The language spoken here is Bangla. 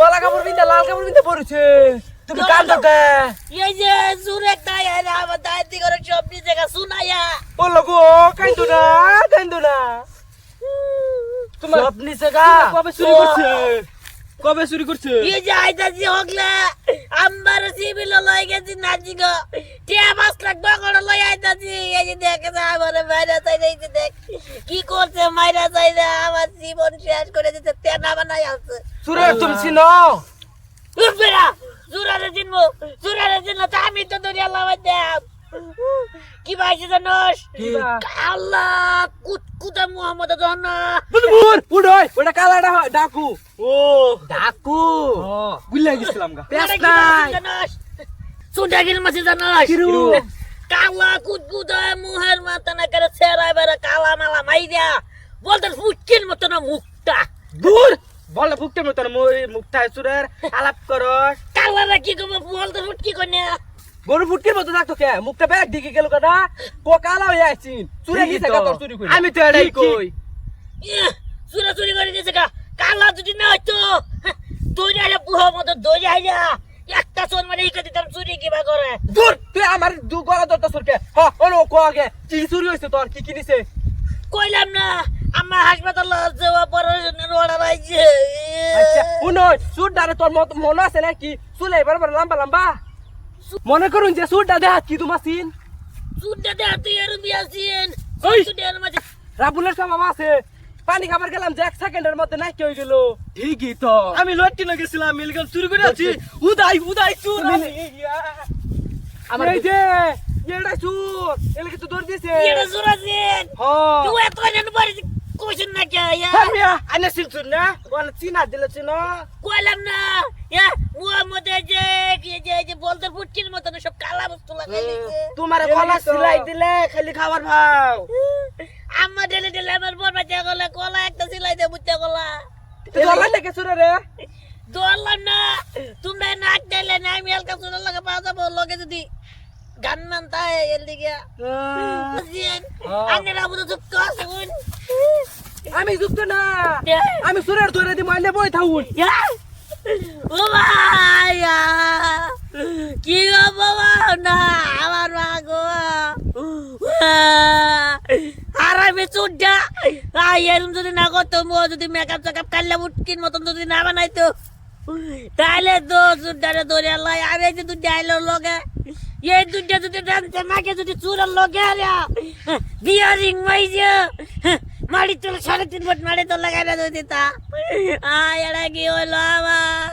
কলা কাপড় পিনতে লাল কাপড় পিনতে পড়েছে তুমি কান্দো কে এই যে সুরে তাই আরে আমার দাইতি করে সব নিচে গা শুনাইয়া বলো গো কান্দো না তোমার সব নিচে গা কবে চুরি করছে এই যে আইতাছি হগলা আমার সিবিল লই গেছি নাচি গো টিয়া 5 লাখ বগড় লই আইতাছি এই যে দেখে না আমার মাইরা চাই এই যে দেখ কি করছে মাইরা চাই না আমার জীবন শেষ করে দিতে তেনা বানাই আছে চুরে তুমি চিনো উঠবেরা জুরারে জিনবো তা আমি তো দরিয়া লাগাই দেব কি ভাইছে জানোস আল্লাহ কুতকুতা মুহাম্মদ জানা বুর উড়ই ওটা কালাটা হয় ডাকু ও ডাকু বুঝলে গেছিলাম গা পেছ নাই জানোস সুন্ডাগির মাঝে জানোস কিরু কালা কুতকুতা মুহের মাথা না করে ছেড়াই বেড়া কালা মালা মাইরা বলতে ফুটকির মতো না মুখটা দূর বলে ভুকতে মতো মুখটায় চুরের আলাপ করস কালারা কি করবো বলতে ফুটকি কন্যা গরু ফুটকির মতো থাকতো কে মুখটা ব্যাগ দিকে গেল কাটা কো কালা হয়ে আইছিন চুরে গেছে গা তোর চুরি কই আমি তো এটাই কই চুরি করে দিয়েছে কালা যদি না হয়তো দৌড়ে আইলা বুড়ো মতো দৌড়ে আইলা একটা চোর মানে ইকে দিতাম চুরি কিবা করে দূর তুই আমার দু গলা ধরতে সরকে হ্যাঁ ওনো কো আগে কি চুরি হইছে তোর কি কিনিছে কইলাম না আমার হাসপাতাল যাওয়া অপারেশনের অর্ডার আইছে আচ্ছা উনো সুরডারে তোর মনে আছে নাকি চুলে এবার লম্বা মনে করুন যে সুরডা দেখ কি তোমার সিন চুরটা দে তুই আর বিয়াছিন ওই! চুরটার মাঝে রাবুলের সব আছে পানি খাবার গেলাম যে 1 সেকেন্ডের মধ্যে নাই কি হয়ে গেল ঠিকই তো আমি লটকি না গেছিলাম মিলগাম চুরি করে আছি উদাই চুর আমার এই যে এড়া চুর এলে কি তো দৌড় দিয়েছে এটা জোরাছেন হ্যাঁ তুই এত জান পারি কইছেন না কে ইয়া মিয়া আনে সিলছুন না ওনা চিনা দিলে চিনো কইলাম না ইয়া মুহাম্মদ যে বলতে ফুটকির মতো না সব কালা বস্তু লাগাই দিছে তোমার কলা সিলাই দিলে খালি খাবার ভাও আম্মা ডেলে আমার বড় বাচ্চা গলা কলা একটা সিলাই দে বুঝতে গলা গলা থেকে চুরে রে দৌড়লাম না তোমরা নাক দিলে না আমি হালকা চুলের লাগে পাওয়া যাবো লগে যদি গান মান তাই এর দিকে আন্নের আবু তো কাসুন আমি যুক্ত না আমি সুরের ধরে দি মাইনে বই থাউন ও ভাইয়া কি গো বাবা না আমার মা গো আরামে চুড্ডা এরম যদি না করতো যদি মেকআপ চেকআপ কাল্লা উটকির মতন যদি না বানাইতো তাহলে তো চুড্ডারে ধরে লাই আমি এই যে দুধ আইলো লগে এই দুধটা যদি ডান্সে মাকে যদি চুরের লগে আরে বিয়ারিং মাইছে মাড়ি চল 3.5 ফুট মাড়ি তো লাগাই না দিতা এরা কি হলো আমার